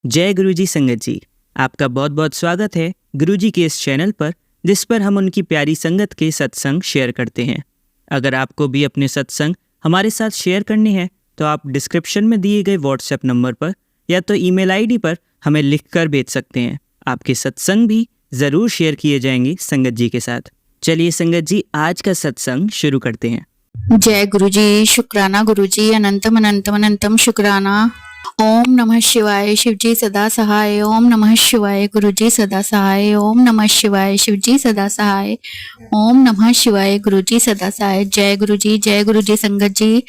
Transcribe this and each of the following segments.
जय गुरुजी संगत जी, आपका बहुत बहुत स्वागत है गुरुजी के इस चैनल पर, जिस पर हम उनकी प्यारी संगत के सत्संग शेयर करते हैं। अगर आपको भी अपने सत्संग हमारे साथ शेयर करने हैं तो आप डिस्क्रिप्शन में दिए गए व्हाट्सएप नंबर पर या तो ईमेल आईडी पर हमें लिखकर भेज सकते हैं। आपके सत्संग भी ज़रूर शेयर किए जाएंगे संगत जी के साथ। चलिए संगत जी, आज का सत्संग शुरू करते हैं। जय गुरुजी, शुक्राना गुरुजी, अनंतम अनंतम अनंतम शुक्राना। ओम नमः शिवाय, शिवजी सदा सहाय। ओम नमः शिवाय, गुरुजी सदा सहाय। ओम नमः शिवाय, शिवजी सदा सहाय। ओम नमः शिवाय, गुरुजी सदा सहाय। जय गुरुजी संगत जी।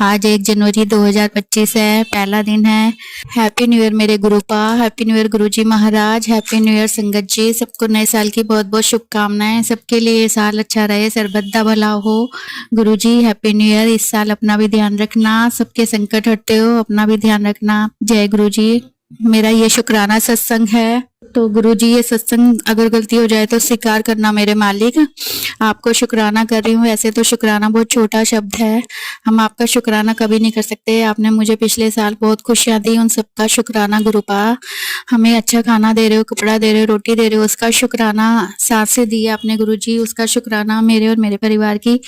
आज 1 जनवरी 2025 है, पहला दिन है। हैप्पी न्यू ईयर मेरे गुरुपा, हैप्पी न्यू ईयर गुरुजी महाराज, हैप्पी न्यू ईयर संगत जी। सबको नए साल की बहुत बहुत शुभकामनाएं। सबके लिए ये साल अच्छा रहे, सर्वदा भला हो। गुरुजी हैप्पी न्यू ईयर। इस साल अपना भी ध्यान रखना, सबके संकट हटते हो, अपना भी ध्यान रखना। जय गुरुजी। मेरा ये शुक्राना सत्संग है, तो गुरुजी ये सत्संग अगर गलती हो जाए तो स्वीकार करना मेरे मालिक। आपको शुक्राना कर रही हूँ। ऐसे तो शुक्राना बहुत छोटा शब्द है, हम आपका शुक्राना कभी नहीं कर सकते। आपने मुझे पिछले साल बहुत खुशियां दी, उन सबका शुक्राना गुरुपा। हमें अच्छा खाना दे रहे हो, कपड़ा दे रहे हो, रोटी दे रहे हो, उसका शुक्राना। सांसें दी आपने गुरुजी, उसका शुक्राना। मेरे और मेरे परिवार की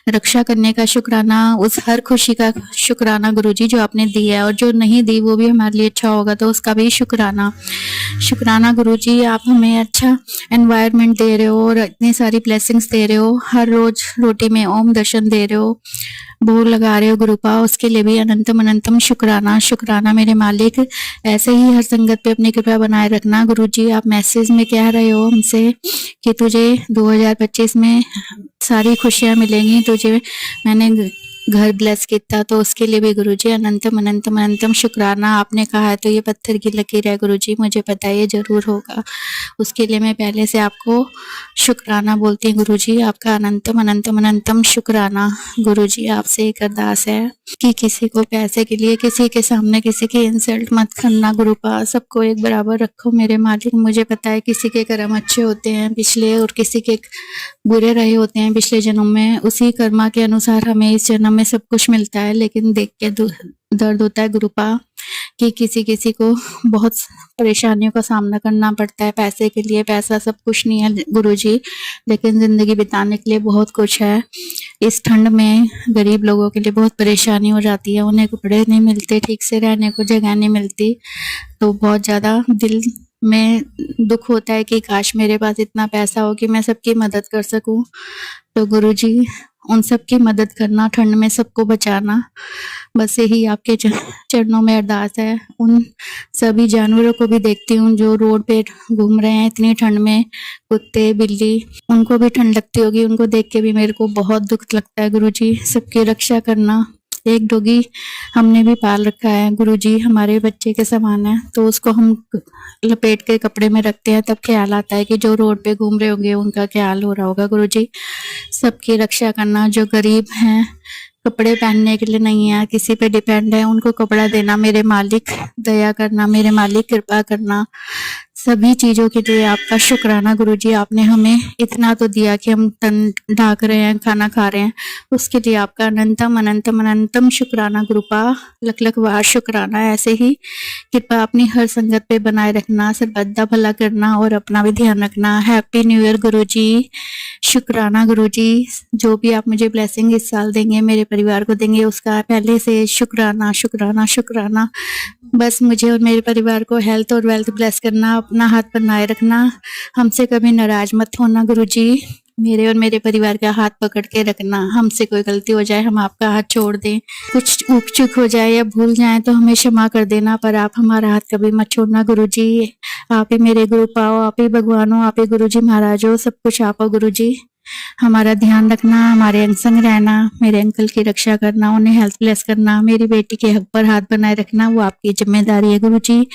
रक्षा करने का शुक्राना, उस हर खुशी का शुक्राना गुरुजी जो आपने दी है, और जो नहीं दी वो भी हमारे लिए अच्छा होगा तो उसका भी शुक्राना। शुक्राना गुरुजी, आप हमें अच्छा एनवायरनमेंट दे रहे हो और इतनी सारी ब्लेसिंग्स दे रहे हो। हर रोज रोटी में ओम दर्शन दे रहे हो, भोग लगा रहे हो गुरुपा, उसके लिए भी अनंतम अनंतम शुक्राना। शुक्राना मेरे मालिक। ऐसे ही हर संगत पे अपनी कृपा बनाए रखना गुरुजी। आप मैसेज में कह रहे हो हमसे कि तुझे 2025 में सारी खुशियां मिलेंगी, तुझे मैंने घर ब्लेस किया, तो उसके लिए भी गुरुजी अनंतम अनंतम अनंतम शुक्राना। आपने कहा है तो ये पत्थर की लकीर है गुरुजी, मुझे पता है ये जरूर होगा। उसके लिए मैं पहले से आपको शुक्राना बोलती हूँ गुरुजी। आपका अनंतम अनंतम अनंतम शुक्राना गुरुजी। आपसे एक अरदास है कि किसी को पैसे के लिए किसी के सामने किसी की इंसल्ट मत करना गुरुपा। सबको एक बराबर रखो मेरे मालिक। मुझे पता है किसी के कर्म अच्छे होते हैं पिछले, और किसी के बुरे रहे होते हैं पिछले जन्म में। उसी कर्मा के अनुसार हमें इस जन्म में सब कुछ मिलता है, लेकिन देख के दर्द होता है गुरुपा कि किसी किसी को बहुत परेशानियों का सामना करना पड़ता है पैसे के लिए। पैसा सब कुछ नहीं है गुरुजी, लेकिन जिंदगी बिताने के लिए बहुत कुछ है। इस ठंड में गरीब लोगों के लिए बहुत परेशानी हो जाती है, उन्हें कपड़े नहीं मिलते, ठीक से रहने को जगह नहीं मिलती, तो बहुत ज्यादा दिल में दुख होता है कि काश मेरे पास इतना पैसा हो कि मैं सबकी मदद कर सकूं। तो गुरुजी उन सब की मदद करना, ठंड में सबको बचाना, बस यही आपके चरणों में अरदास है। उन सभी जानवरों को भी देखती हूँ जो रोड पे घूम रहे हैं इतनी ठंड में, कुत्ते बिल्ली, उनको भी ठंड लगती होगी, उनको देख के भी मेरे को बहुत दुख लगता है गुरुजी। सबकी रक्षा करना। एक डॉगी हमने भी पाल रखा है गुरुजी, हमारे बच्चे के समान है, तो उसको हम लपेट के कपड़े में रखते हैं, तब ख्याल आता है कि जो रोड पे घूम रहे होंगे उनका क्या हाल हो रहा होगा गुरुजी। सबकी रक्षा करना। जो गरीब हैं, कपड़े पहनने के लिए नहीं है, किसी पे डिपेंड है, उनको कपड़ा देना मेरे मालिक। दया करना मेरे मालिक, कृपा करना। सभी चीजों के लिए आपका शुक्राना गुरुजी। आपने हमें इतना तो दिया कि हम तन ढाक रहे हैं, खाना खा रहे हैं, उसके लिए आपका अनंतम अनंतम अनंतम शुक्राना गुरुपा। लख लख बार शुक्राना। ऐसे ही कृपा अपनी हर संगत पे बनाए रखना, सर्वदा भला करना और अपना भी ध्यान रखना। Happy new year Guruji. शुक्राना गुरुजी। जो भी आप मुझे ब्लेसिंग इस साल देंगे, मेरे परिवार को देंगे, उसका पहले से शुक्राना शुक्राना शुक्राना। बस मुझे और मेरे परिवार को हेल्थ और वेल्थ ब्लेस करना, अपना हाथ बनाए रखना, हमसे कभी नाराज मत होना गुरुजी। मेरे और मेरे परिवार का हाथ पकड़ के रखना। हमसे कोई गलती हो जाए, हम आपका हाथ छोड़ दें, कुछ ऊक चूक हो जाए या भूल जाए तो हमें क्षमा कर देना, पर आप हमारा हाथ कभी मत छोड़ना गुरुजी। आप ही मेरे गुरु पाओ, आप ही भगवान हो, आप ही गुरुजी महाराज हो, सब कुछ आप हो गुरुजी। हमारा ध्यान रखना, हमारे अंग संग रहना, मेरे अंकल की रक्षा करना, उन्हें हेल्थ ब्लेस करना, मेरी बेटी के हक पर हाथ बनाए रखना, वो आपकी जिम्मेदारी है गुरुजी।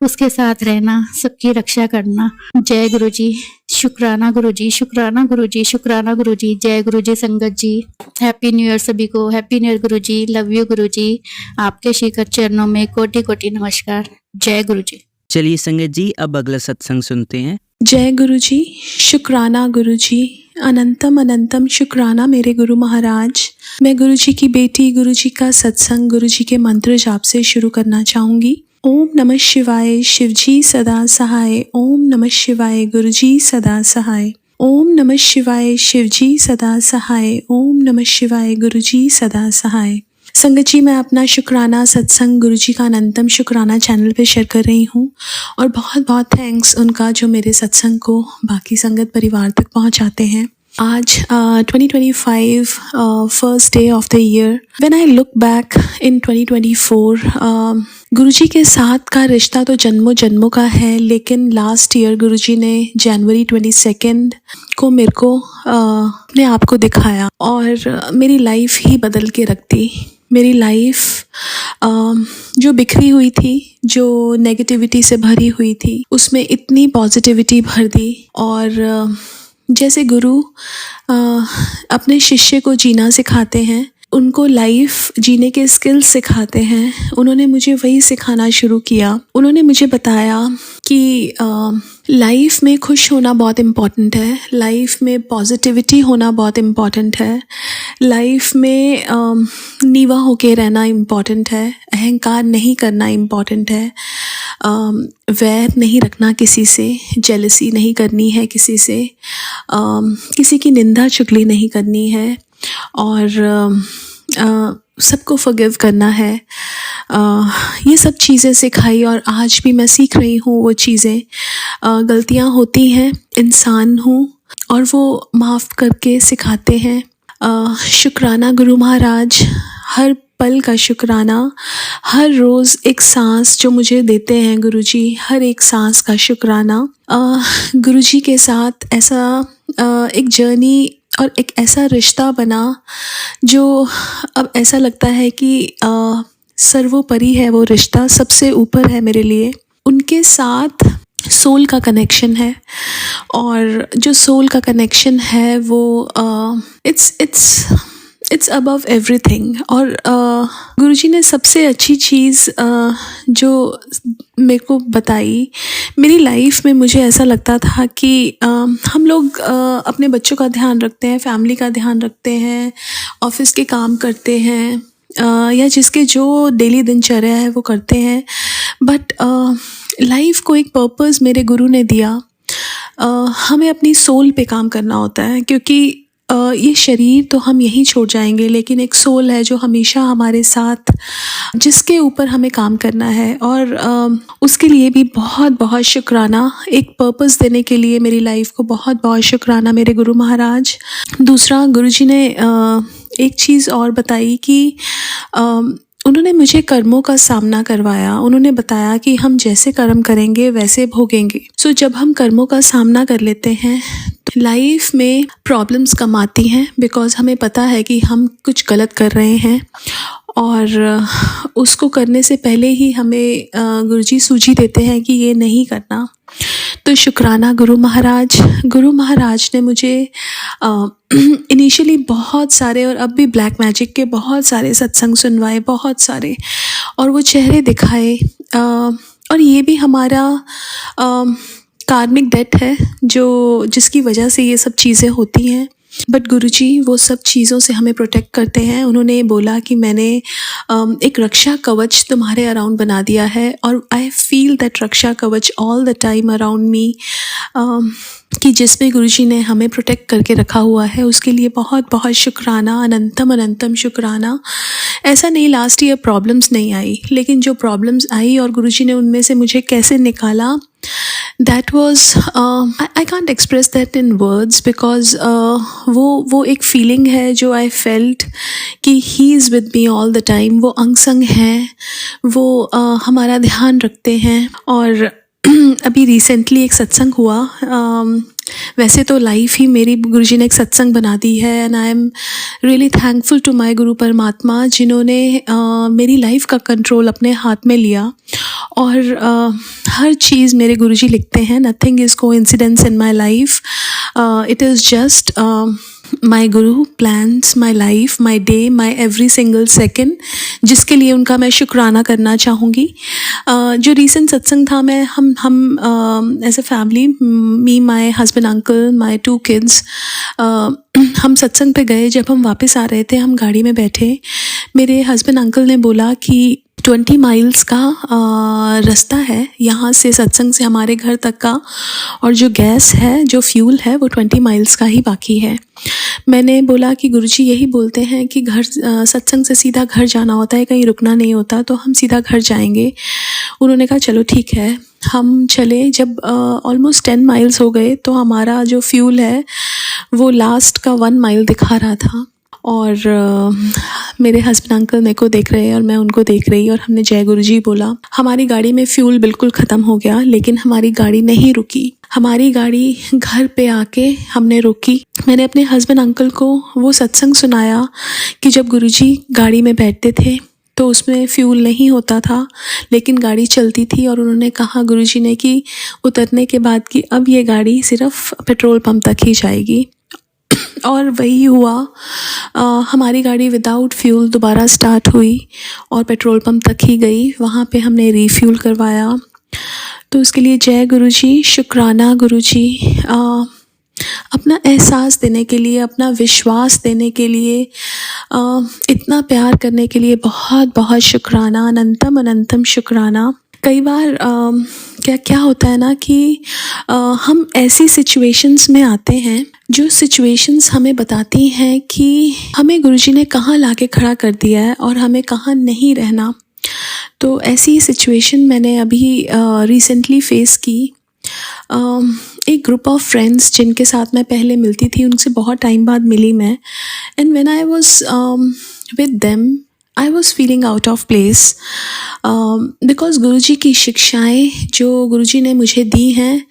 उसके साथ रहना, सबकी रक्षा करना। जय गुरुजी। शुक्राना गुरुजी, शुक्राना गुरुजी, शुक्राना गुरुजी। जय गुरुजी संगत जी। हैप्पी न्यू ईयर सभी को। Happy new year Guruji. Love you Guruji. आपके शिखर चरणों में कोटि कोटि नमस्कार। जय गुरुजी। चलिए संगत जी, अब अगला सत्संग सुनते हैं। जय गुरुजी। शुक्राना गुरुजी। अनंतम अनंतम शुक्राना मेरे गुरु महाराज। मैं गुरुजी की बेटी, गुरुजी का सत्संग, गुरुजी के मंत्र जाप से शुरू करना चाहूँगी। ओम नमः शिवाय शिवजी सदा सहाय। ओम नमः शिवाय गुरुजी सदा सहाय। ओम नमः शिवाय शिवजी सदा सहाय। ओम नमः शिवाय गुरुजी सदा सहाय। संगत जी, मैं अपना शुक्राना सत्संग गुरुजी का अनंतम शुक्राना चैनल पे शेयर कर रही हूँ और बहुत बहुत थैंक्स उनका जो मेरे सत्संग को बाकी संगत परिवार तक पहुँचाते हैं। आज 2025 first day of the year. When I look back in 2024, गुरुजी के साथ का रिश्ता तो जन्मों जन्मों का है, लेकिन लास्ट ईयर गुरुजी ने जनवरी 22 को मेरे को अपने आप को दिखाया और मेरी लाइफ ही बदल के रख दी। मेरी लाइफ जो बिखरी हुई थी, जो नेगेटिविटी से भरी हुई थी, उसमें इतनी पॉजिटिविटी भर दी। और जैसे गुरु अपने शिष्य को जीना सिखाते हैं, उनको लाइफ जीने के स्किल्स सिखाते हैं, उन्होंने मुझे वही सिखाना शुरू किया। उन्होंने मुझे बताया कि लाइफ में खुश होना बहुत इम्पॉर्टेंट है, लाइफ में पॉजिटिविटी होना बहुत इम्पॉर्टेंट है, लाइफ में नीवा होके रहना इम्पॉर्टेंट है, अहंकार नहीं करना इम्पॉर्टेंट है, वैर नहीं रखना किसी से, जेलसी नहीं करनी है किसी से, किसी की निंदा चुगली नहीं करनी है और सबको फॉरगिव करना है। ये सब चीज़ें सिखाई और आज भी मैं सीख रही हूँ वो चीज़ें। गलतियाँ होती हैं, इंसान हूँ और वो माफ़ करके सिखाते हैं। शुक्राना गुरु महाराज, हर पल का शुक्राना, हर रोज़ एक सांस जो मुझे देते हैं गुरुजी, हर एक सांस का शुक्राना। गुरुजी के साथ ऐसा एक जर्नी और एक ऐसा रिश्ता बना जो अब ऐसा लगता है कि सर्वोपरि है वो रिश्ता, सबसे ऊपर है मेरे लिए। उनके साथ सोल का कनेक्शन है और जो सोल का कनेक्शन है वो इट्स अबव एवरीथिंग। और गुरुजी ने सबसे अच्छी चीज़ जो मेरे को बताई, मेरी लाइफ में मुझे ऐसा लगता था कि हम लोग अपने बच्चों का ध्यान रखते हैं, फैमिली का ध्यान रखते हैं, ऑफिस के काम करते हैं या जिसके जो डेली दिनचर्या है वो करते हैं, बट लाइफ को एक पर्पस मेरे गुरु ने दिया। हमें अपनी सोल पे काम करना होता है, क्योंकि ये शरीर तो हम यहीं छोड़ जाएंगे, लेकिन एक सोल है जो हमेशा हमारे साथ, जिसके ऊपर हमें काम करना है। और उसके लिए भी बहुत बहुत शुक्राना, एक पर्पस देने के लिए मेरी लाइफ को बहुत बहुत शुक्राना मेरे गुरु महाराज। दूसरा, गुरुजी ने एक चीज़ और बताई कि उन्होंने मुझे कर्मों का सामना करवाया। उन्होंने बताया कि हम जैसे कर्म करेंगे वैसे भोगेंगे। सो जब हम कर्मों का सामना कर लेते हैं, लाइफ में प्रॉब्लम्स कम आती हैं, बिकॉज हमें पता है कि हम कुछ गलत कर रहे हैं और उसको करने से पहले ही हमें गुरुजी सूझी देते हैं कि ये नहीं करना। तो शुक्राना गुरु महाराज। गुरु महाराज ने मुझे इनिशियली बहुत सारे और अब भी ब्लैक मैजिक के बहुत सारे सत्संग सुनवाए, बहुत सारे, और वो चेहरे दिखाए। और ये भी हमारा कार्मिक डेट है जिसकी वजह से ये सब चीज़ें होती हैं, बट गुरुजी वो सब चीज़ों से हमें प्रोटेक्ट करते हैं। उन्होंने बोला कि मैंने एक रक्षा कवच तुम्हारे अराउंड बना दिया है और आई फील दैट रक्षा कवच all the time around me, कि जिसमें गुरुजी ने हमें प्रोटेक्ट करके रखा हुआ है। उसके लिए बहुत बहुत शुक्राना, अनंतम अनंतम शुक्राना। ऐसा नहीं लास्ट ईयर प्रॉब्लम्स नहीं आई, लेकिन जो प्रॉब्लम्स आई और गुरुजी ने उनमें से मुझे कैसे निकाला, that was I can't express that in words, because वो एक फीलिंग है जो आई फेल्ट कि he is with me all the time. वो अंग संग हैं, वो हमारा ध्यान रखते हैं। और अभी रिसेंटली एक सत्संग हुआ, वैसे तो लाइफ ही मेरी गुरुजी ने एक सत्संग बना दी है, and I am really thankful to my guru Parmatma, जिन्होंने मेरी लाइफ का कंट्रोल अपने हाथ में लिया। और हर चीज़ मेरे गुरुजी लिखते हैं, nothing is coincidence in my life, it is just my guru plans my life, my day, my every single second, जिसके लिए उनका मैं शुक्राना करना चाहूँगी। जो रीसेंट सत्संग था, मैं हम as a family, me, my husband, uncle, my 2 kids, हम सत्संग पे गए। जब हम वापस आ रहे थे, हम गाड़ी में बैठे, मेरे हस्बैंड अंकल ने बोला कि 20 माइल्स का रास्ता है यहाँ से सत्संग से हमारे घर तक का, और जो गैस है, जो फ्यूल है, वो 20 माइल्स का ही बाकी है। मैंने बोला कि गुरुजी यही बोलते हैं कि घर सत्संग से सीधा घर जाना होता है, कहीं रुकना नहीं होता, तो हम सीधा घर जाएंगे। उन्होंने कहा चलो ठीक है। हम चले। जब ऑलमोस्ट 10 माइल्स हो गए तो हमारा जो फ्यूल है वो लास्ट का 1 माइल दिखा रहा था, और मेरे हस्बैंड अंकल मेरे को देख रहे हैं और मैं उनको देख रही, और हमने जय गुरुजी बोला। हमारी गाड़ी में फ्यूल बिल्कुल ख़त्म हो गया, लेकिन हमारी गाड़ी नहीं रुकी। हमारी गाड़ी घर पे आके हमने रोकी। मैंने अपने हस्बैंड अंकल को वो सत्संग सुनाया कि जब गुरुजी गाड़ी में बैठते थे तो उसमें फ्यूल नहीं होता था, लेकिन गाड़ी चलती थी। और उन्होंने कहा गुरुजी ने कि उतरने के बाद कि अब ये गाड़ी सिर्फ पेट्रोल पंप तक ही जाएगी, और वही हुआ। हमारी गाड़ी विदाउट फ्यूल दोबारा स्टार्ट हुई और पेट्रोल पंप तक ही गई। वहाँ पे हमने रीफ्यूल करवाया। तो उसके लिए जय गुरुजी, शुक्राना गुरुजी। अपना एहसास देने के लिए, अपना विश्वास देने के लिए, इतना प्यार करने के लिए बहुत बहुत शुक्राना, अनंतम अनंतम शुक्राना। कई बार क्या होता है ना कि हम ऐसी सिचुएशंस में आते हैं जो सिचुएशंस हमें बताती हैं कि हमें गुरुजी ने कहाँ लाके खड़ा कर दिया है और हमें कहाँ नहीं रहना। तो ऐसी सिचुएशन मैंने अभी रिसेंटली फेस की। एक ग्रुप ऑफ फ्रेंड्स जिनके साथ मैं पहले मिलती थी, उनसे बहुत टाइम बाद मिली मैं। And when I was with them I was feeling out of place, because Guruji की शिक्षाएं जो गुरुजी ने मुझे दी हैं,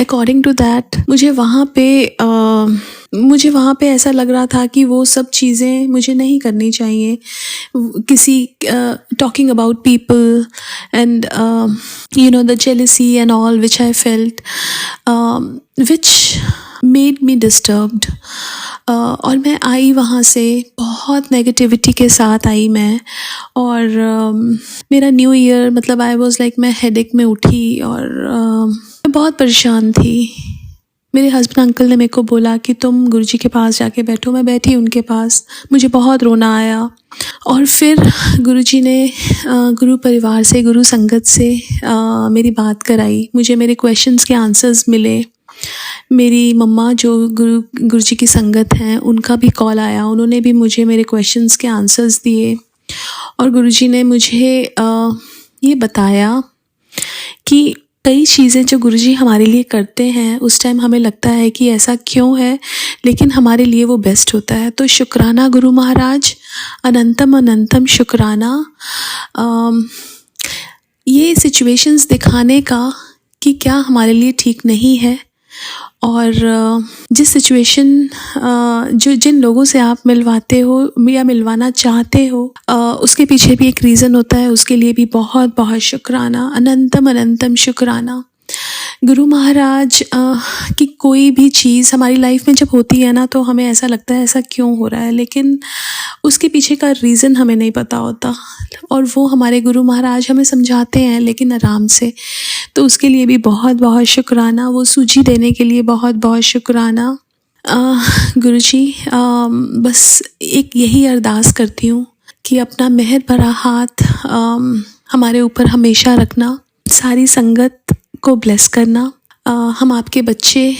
अकॉर्डिंग टू दैट मुझे वहाँ पे ऐसा लग रहा था कि वो सब चीज़ें मुझे नहीं करनी चाहिए। किसी talking about people and the jealousy and all which I felt, which made me disturbed. और मैं आई वहाँ से बहुत नेगेटिविटी के साथ आई मैं। और मेरा न्यू ईयर, मतलब आई वॉज लाइक, मैं हेडेक में उठी और मैं बहुत परेशान थी। मेरे हस्बैंड अंकल ने मेरे को बोला कि तुम गुरुजी के पास जाके बैठो। मैं बैठी उनके पास, मुझे बहुत रोना आया। और फिर गुरुजी ने गुरु परिवार से, गुरु संगत से मेरी बात कराई। मुझे मेरे क्वेश्चंस के आंसर्स मिले। मेरी मम्मा जो गुरुजी की संगत हैं, उनका भी कॉल आया। उन्होंने भी मुझे मेरे क्वेश्चंस के आंसर्स दिए। और गुरुजी ने मुझे ये बताया कि कई चीज़ें जो गुरुजी हमारे लिए करते हैं, उस टाइम हमें लगता है कि ऐसा क्यों है, लेकिन हमारे लिए वो बेस्ट होता है। तो शुक्राना गुरु महाराज, अनंतम अनंतम शुक्राना। ये सिचुएशंस दिखाने का कि क्या हमारे लिए ठीक नहीं है, और जिस सिचुएशन जो जिन लोगों से आप मिलवाते हो या मिलवाना चाहते हो, उसके पीछे भी एक रीज़न होता है। उसके लिए भी बहुत बहुत शुक्राना, अनंतम अनंतम शुक्राना। गुरु महाराज की कोई भी चीज़ हमारी लाइफ में जब होती है ना, तो हमें ऐसा लगता है ऐसा क्यों हो रहा है, लेकिन उसके पीछे का रीज़न हमें नहीं पता होता। और वो हमारे गुरु महाराज हमें समझाते हैं, लेकिन आराम से। तो उसके लिए भी बहुत बहुत शुक्राना। वो सूझी देने के लिए बहुत बहुत शुक्राना। गुरुजी, बस एक यही अरदास करती हूँ कि अपना मेहर भरा हाथ हमारे ऊपर हमेशा रखना, सारी संगत को ब्लेस करना। हम आपके बच्चे,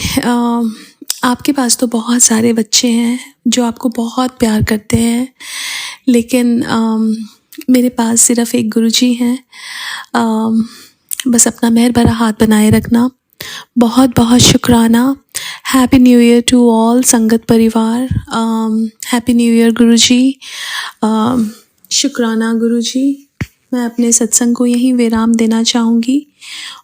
आपके पास तो बहुत सारे बच्चे हैं जो आपको बहुत प्यार करते हैं, लेकिन मेरे पास सिर्फ़ एक गुरुजी हैं। बस अपना मेहर भरा हाथ बनाए रखना। बहुत बहुत शुक्राना। Happy new year to all sangat parivar. Happy new year Guruji. शुक्राना गुरुजी। मैं अपने सत्संग को यहीं विराम देना चाहूँगी।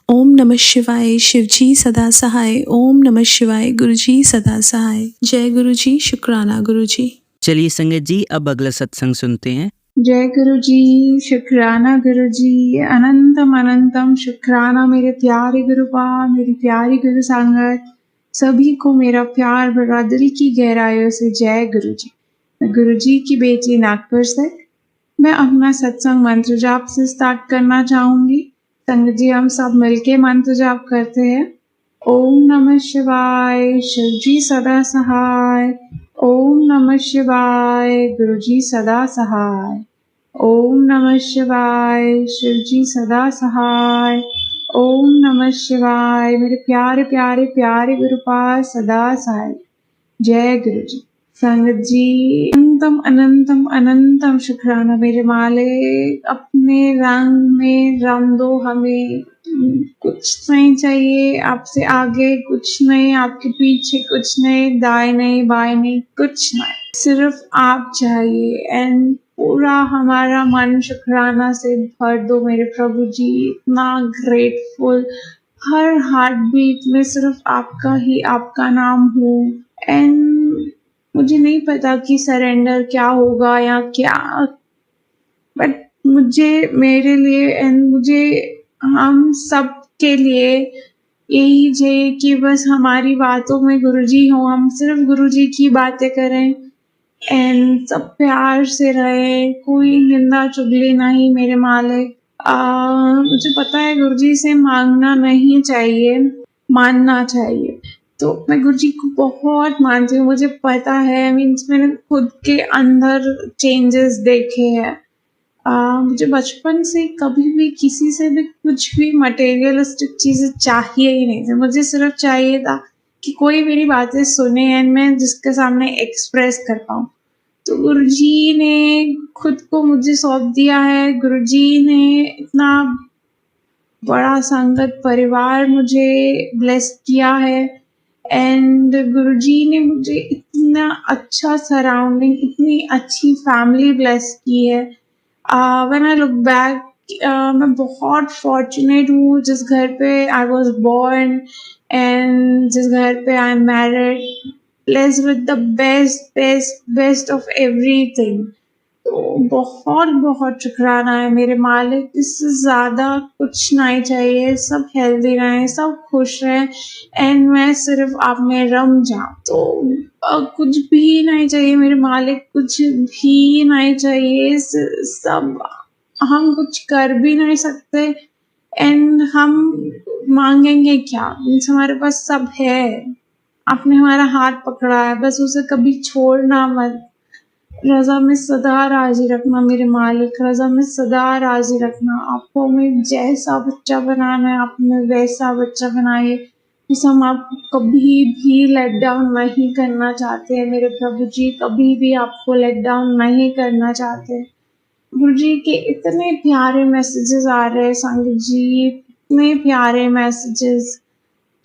ओम नमः शिवाय। शिवजी सदा सहाय। ओम नमः शिवाय। गुरुजी सदा सहाय। जय गुरुजी। शुक्राना गुरुजी। चलिए संगत जी, अब अगला सत्संग सुनते हैं। जय गुरु जी, शुक्राना गुरु जी, अनंतम अनंतम शुक्राना मेरे प्यारे गुरुपाद, मेरी प्यारी गुरु संगत, सभी को मेरा प्यार भरा दिल की गहराइयों से जय गुरु जी। मैं गुरु जी की बेटी नागपुर से। मैं अपना सत्संग मंत्र जाप से स्टार्ट करना चाहूँगी। संगत जी, हम सब मिलके मंत्र जाप करते हैं। ओम नमः शिवाय। शिव जी सदा सहाय। ओम नमः शिवाय। गुरु जी सदा सहाय। ओम नमः शिवाय, शिव जी सदा सहाय। ओम नमः शिवाय, मेरे प्यारे प्यारे प्यारे गुरुपाद सदा सहाय। जय गुरु जी। संगत जी, अनंतम अनंतम अनंतम शुक्राना मेरे मालिक, अपने रंग में रंग दो हमें। कुछ नहीं चाहिए आपसे आगे, कुछ नहीं आपके पीछे, कुछ नहीं दाएं नहीं बाएं नहीं, कुछ नहीं, सिर्फ आप चाहिए। एंड पूरा हमारा मन शुक्राना से भर दो मेरे प्रभु जी। इतना ग्रेटफुल, हर हार्ट बीट में सिर्फ आपका ही आपका नाम हो। एंड मुझे नहीं पता कि सरेंडर क्या होगा या क्या, बट मुझे, मेरे लिए एंड मुझे, हम सब के लिए यही चाहिए कि बस हमारी बातों में गुरुजी हो, हम सिर्फ गुरुजी की बातें करें एंड सब प्यार से रहे, कोई निंदा चुगली नहीं मेरे मालिक। मुझे पता है गुरुजी से मांगना नहीं चाहिए, मानना चाहिए। तो मैं गुरुजी को बहुत मानती हूँ, मुझे पता है, मीन्स मैंने खुद के अंदर चेंजेस देखे हैं। मुझे बचपन से कभी भी किसी से भी कुछ भी मटेरियलिस्टिक चीजें चाहिए ही नहीं थी। मुझे सिर्फ चाहिए था कि कोई मेरी बातें सुने एंड मैं जिसके सामने एक्सप्रेस कर पाऊँ। तो गुरुजी ने खुद को मुझे सौंप दिया है। गुरुजी ने इतना बड़ा संगत परिवार मुझे ब्लेस किया है एंड गुरुजी ने मुझे इतना अच्छा सराउंडिंग, इतनी अच्छी फैमिली ब्लेस की है। व्हेन आई लुक बैक, मैं बहुत फॉर्चुनेट हूँ जिस घर पे आई वॉज बॉर्न एंड जिस घर पे I am married, blessed with the best of everything। तो बहुत बहुत शुक्राना है मेरे मालिक, इससे ज़्यादा कुछ नहीं चाहिए। सब हेल्दी रहें, सब खुश रहें एंड मैं सिर्फ आप में रम जाऊँ। तो कुछ भी नहीं चाहिए मेरे मालिक, कुछ भी नहीं चाहिए। सब, हम कुछ कर भी नहीं सकते एंड हम मांगेंगे क्या, मीन्स हमारे पास सब है। आपने हमारा हाथ पकड़ा है, बस उसे कभी छोड़ना मत। रज़ा में सदा राज़ी रखना मेरे मालिक, रज़ा में सदा राज़ी रखना। आपको हमें जैसा बच्चा बनाना है, आप हमें वैसा बच्चा बनाइए। बस हम आपको कभी भी लेट डाउन नहीं करना चाहते हैं मेरे प्रभु जी, कभी भी आपको लेट डाउन नहीं करना चाहते। गुरु जी के इतने प्यारे मैसेजेस आ रहे हैं संगत जी, इतने प्यारे मैसेजेस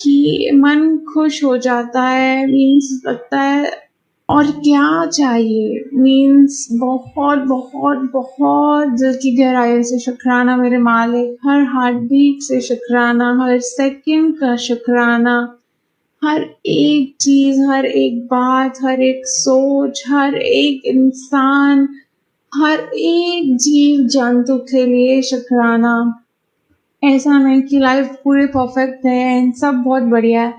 कि मन खुश हो जाता है। मीन्स लगता है और क्या चाहिए, मीन्स बहुत बहुत बहुत दिल की गहराई से शुक्राना मेरे मालिक। हर हार्ट बीट से शुक्राना, हर सेकंड का शुक्राना, हर एक चीज, हर एक बात, हर एक सोच, हर एक इंसान, हर एक जीव जंतु के लिए शुक्राना। ऐसा नहीं कि लाइफ पूरी परफेक्ट है एंड सब बहुत बढ़िया है,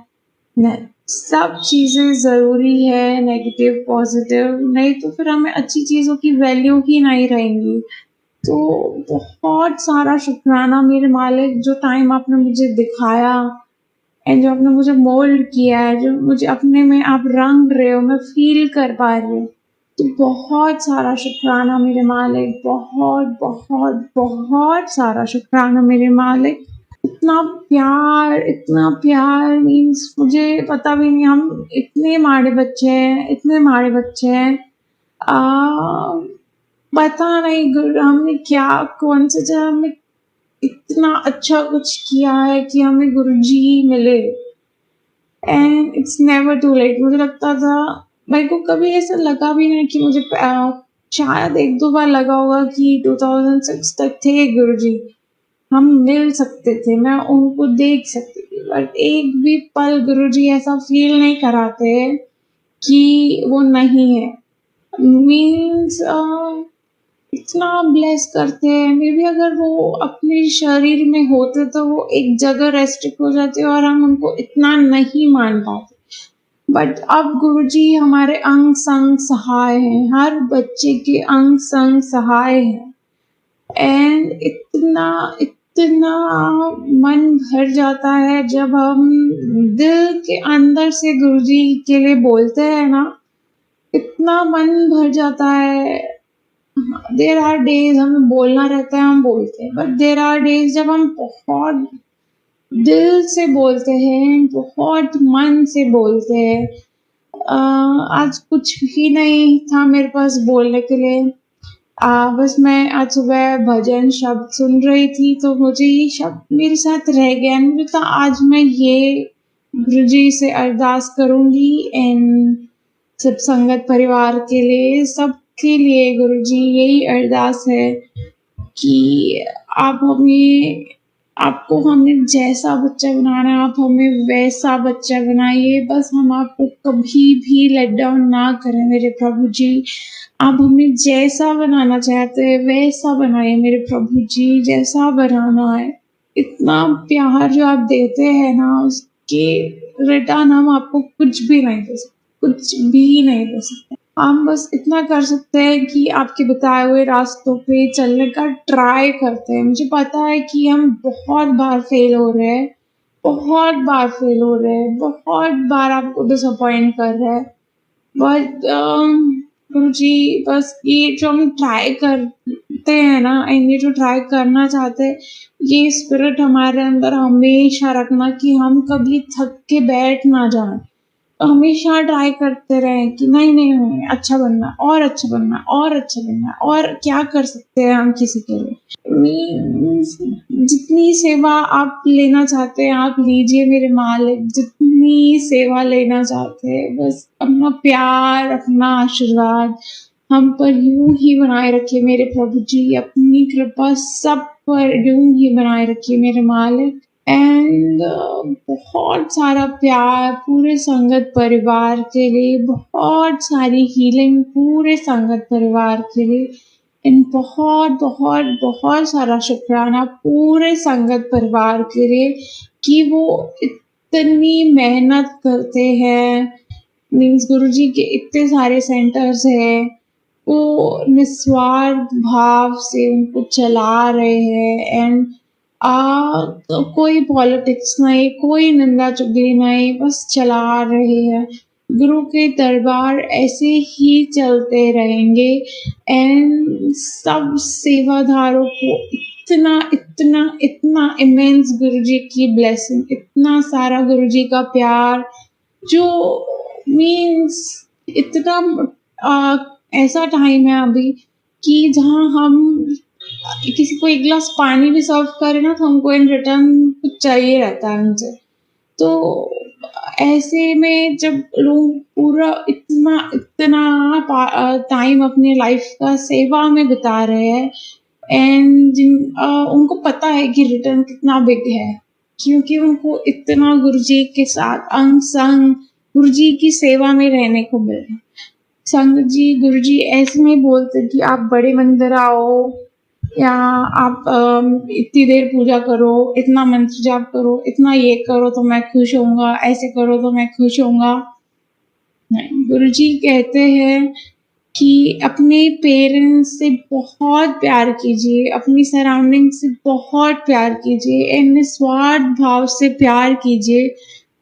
नहीं, सब चीज़ें ज़रूरी है, नेगेटिव पॉजिटिव, नहीं तो फिर हमें अच्छी चीज़ों की वैल्यू ही नहीं रहेंगी। तो बहुत सारा शुक्राना मेरे मालिक, जो टाइम आपने मुझे दिखाया एंड जो आपने मुझे मोल्ड किया है, जो मुझे अपने में आप रंग रहे हो, मैं फील कर पा रही हूँ। तो बहुत सारा शुक्राना मेरे मालिक, बहुत बहुत बहुत सारा शुक्राना मेरे मालिक। इतना प्यार मीन्स मुझे पता भी नहीं, हम इतने माड़े बच्चे हैं, इतने माड़े बच्चे हैं। पता नहीं गुरु हमने क्या, कौन से जन्म में इतना अच्छा कुछ किया है कि हमें गुरुजी मिले and it's never too late. मुझे लगता था, मेरे को कभी ऐसा लगा भी नहीं कि मुझे शायद एक दो बार लगा होगा कि 2006 तक थे गुरुजी, हम मिल सकते थे, मैं उनको देख सकती थी, बट एक भी पल गुरुजी ऐसा फील नहीं कराते कि वो नहीं है। मीन्स इतना ब्लेस करते हैं। मे बी अगर वो अपने शरीर में होते तो वो एक जगह रेस्ट्रिक्ट हो जाते और हम उनको इतना नहीं मान पाते, बट अब गुरुजी हमारे अंग संग सहाय हैं, हर बच्चे के अंग संग सहाय हैं एंड इतना इतना मन भर जाता है जब हम दिल के अंदर से गुरुजी के लिए बोलते हैं ना, इतना मन भर जाता है। देयर आर डेज हमें बोलना रहता है, हम बोलते हैं, बट देयर आर डेज जब हम बहुत दिल से बोलते हैं, बहुत मन से बोलते हैं। आज कुछ भी नहीं था मेरे पास बोलने के लिए। बस मैं आज सुबह भजन शब्द सुन रही थी, तो मुझे ये शब्द मेरे साथ रह गया। मुझे तो आज मैं ये गुरुजी से अरदास करूंगी एंड सब संगत परिवार के लिए, सबके लिए गुरुजी यही अरदास है कि आप हमें, आपको हमें जैसा बच्चा बनाना है, आप हमें वैसा बच्चा बनाइए। बस हम आपको कभी भी लेट डाउन ना करें मेरे प्रभु जी। आप हमें जैसा बनाना चाहते हैं वैसा बनाइए मेरे प्रभु जी, जैसा बनाना है। इतना प्यार जो आप देते हैं ना, उसके रिटर्न हम आपको कुछ भी नहीं दे सकते, कुछ भी नहीं दे सकते। हम बस इतना कर सकते हैं कि आपके बताए हुए रास्तों पे चलने का ट्राई करते हैं। मुझे पता है कि हम बहुत बार फेल हो रहे हैं, बहुत बार फेल हो रहे हैं, बहुत बार आपको डिसअपॉइंट कर रहे हैं, बट गुरुजी बस ये जो हम ट्राई करते हैं ना, एंड ये जो ट्राई करना चाहते हैं, ये स्पिरिट हमारे अंदर हमेशा रखना कि हम कभी थक के बैठ ना जाएं। हमेशा ट्राई करते रहें कि नहीं अच्छा बनना, और अच्छा बनना, और अच्छा बनना, और क्या कर सकते हैं हम किसी के लिए। Means जितनी सेवा आप लेना चाहते हैं आप लीजिए मेरे मालिक, जितनी सेवा लेना चाहते हैं, बस अपना प्यार, अपना आशीर्वाद हम पर यूं ही बनाए रखिए मेरे प्रभु जी। अपनी कृपा सब पर यूं ही बनाए रखिए मेरे मालिक। एंड बहुत सारा प्यार पूरे संगत परिवार के लिए, बहुत सारी हीलिंग पूरे संगत परिवार के लिए, इन बहुत बहुत बहुत सारा शुक्राना पूरे संगत परिवार के लिए कि वो इतनी मेहनत करते हैं। मीन्स गुरुजी के इतने सारे सेंटर्स हैं, वो निस्वार्थ भाव से उनको चला रहे हैं। एंड तो कोई पॉलिटिक्स नहीं, कोई निंदा चुगली नहीं, बस चला रहे हैं। गुरु के दरबार ऐसे ही चलते रहेंगे एंड सब सेवादारों को इतना इतना इतना इमेंस गुरुजी की ब्लेसिंग, इतना सारा गुरुजी का प्यार, जो मीन्स इतना ऐसा टाइम है अभी कि जहाँ हम किसी को एक गिलास पानी भी सर्व करें ना, तो हमको इन रिटर्न कुछ चाहिए रहता है उनसे। तो ऐसे में जब लोग पूरा इतना इतना टाइम अपने लाइफ का सेवा में बिता रहे हैं एंड उनको पता है कि रिटर्न कितना बिग है, क्योंकि उनको इतना गुरुजी के साथ अंग संग गुरुजी की सेवा में रहने को मिल रहा है। संगत जी, गुरुजी ऐसे में बोलते कि आप बड़े मंदिर आओ, या आप इतनी देर पूजा करो, इतना मंत्र जाप करो, इतना ये करो तो मैं खुश होऊंगा, ऐसे करो तो मैं खुश होऊंगा। नहीं, गुरुजी कहते हैं कि अपने पेरेंट्स से बहुत प्यार कीजिए, अपनी सराउंडिंग से बहुत प्यार कीजिए, एंड निस्वार्थ भाव से प्यार कीजिए।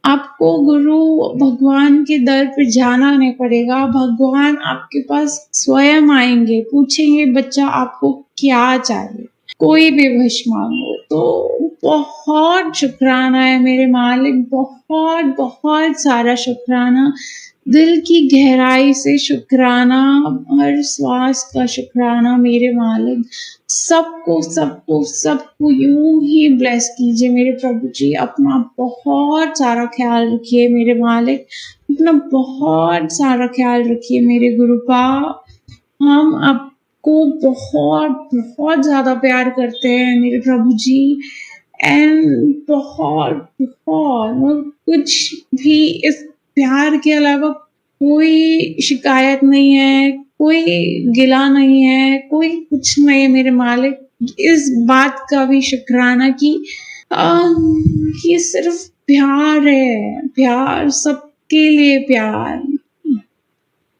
आपको गुरु भगवान के दर पे जाना नहीं पड़ेगा, भगवान आपके पास स्वयं आएंगे, पूछेंगे बच्चा आपको क्या चाहिए, कोई भी विश मांगो। तो बहुत शुक्राना है मेरे मालिक, बहुत बहुत सारा शुक्राना, दिल की गहराई से शुक्राना, हर श्वास का शुक्राना मेरे मालिक। सबको सबको सबको यूं ही ब्लेस कीजिए मेरे प्रभु जी। अपना बहुत सारा ख्याल रखिए मेरे मालिक, अपना बहुत सारा ख्याल रखिए मेरे गुरुपा। हम आपको बहुत बहुत ज्यादा प्यार करते हैं मेरे प्रभु जी, एंड बहुत बहुत कुछ भी इस प्यार के अलावा कोई शिकायत नहीं है, कोई गिला नहीं है, कोई कुछ नहीं है मेरे मालिक। इस बात का भी शुक्राना कि सिर्फ प्यार है, प्यार, सबके लिए प्यार।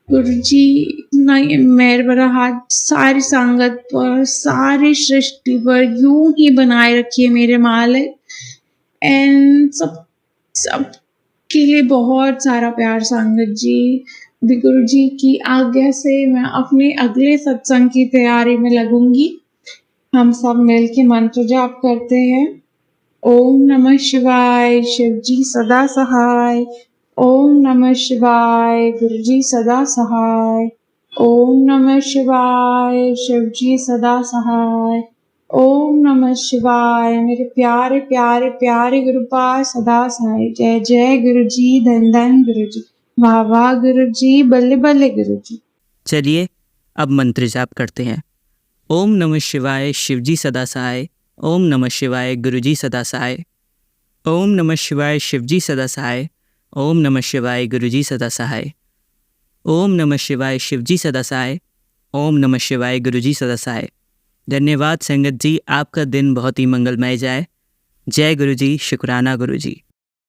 गुरुजी इतना मेहर भरा हाथ सारी संगत पर, सारी सृष्टि पर यूं ही बनाए रखिए मेरे मालिक। एंड सब के लिए बहुत सारा प्यार संगत जी। गुरु जी की आज्ञा से मैं अपने अगले सत्संग की तैयारी में लगूंगी। हम सब मिल के मंत्र जाप करते हैं। ओम नमः शिवाय, शिव जी सदा सहाय। ओम नमः शिवाय, गुरु जी सदा सहाय। ओम नमः शिवाय, शिव जी सदा सहाय। ओम नमः शिवाय, मेरे प्यारे प्यारे प्यारे गुरुपाद सदा सहाय। जय जय गुरु जी, धन धन गुरु जी, वाह वाह गुरु जी, बल्ले बल्ले गुरु जी। चलिए अब मंत्र जाप करते हैं। ओम नमः शिवाय, शिव जी सदा सहाय। ओम नमः शिवाय, गुरु जी सदा सहाय। ओम नमः शिवाय, शिव जी सदा सहाय। ओम नमः शिवाय, गुरु जी सदा सहाय। ओम नमः शिवाय, शिव जी सदा सहाय। ओम नमः शिवाय, गुरु जी सदा सहाय। धन्यवाद संगत जी, आपका दिन बहुत ही मंगलमय जाए। जय गुरु जी, शुक्राना गुरु जी।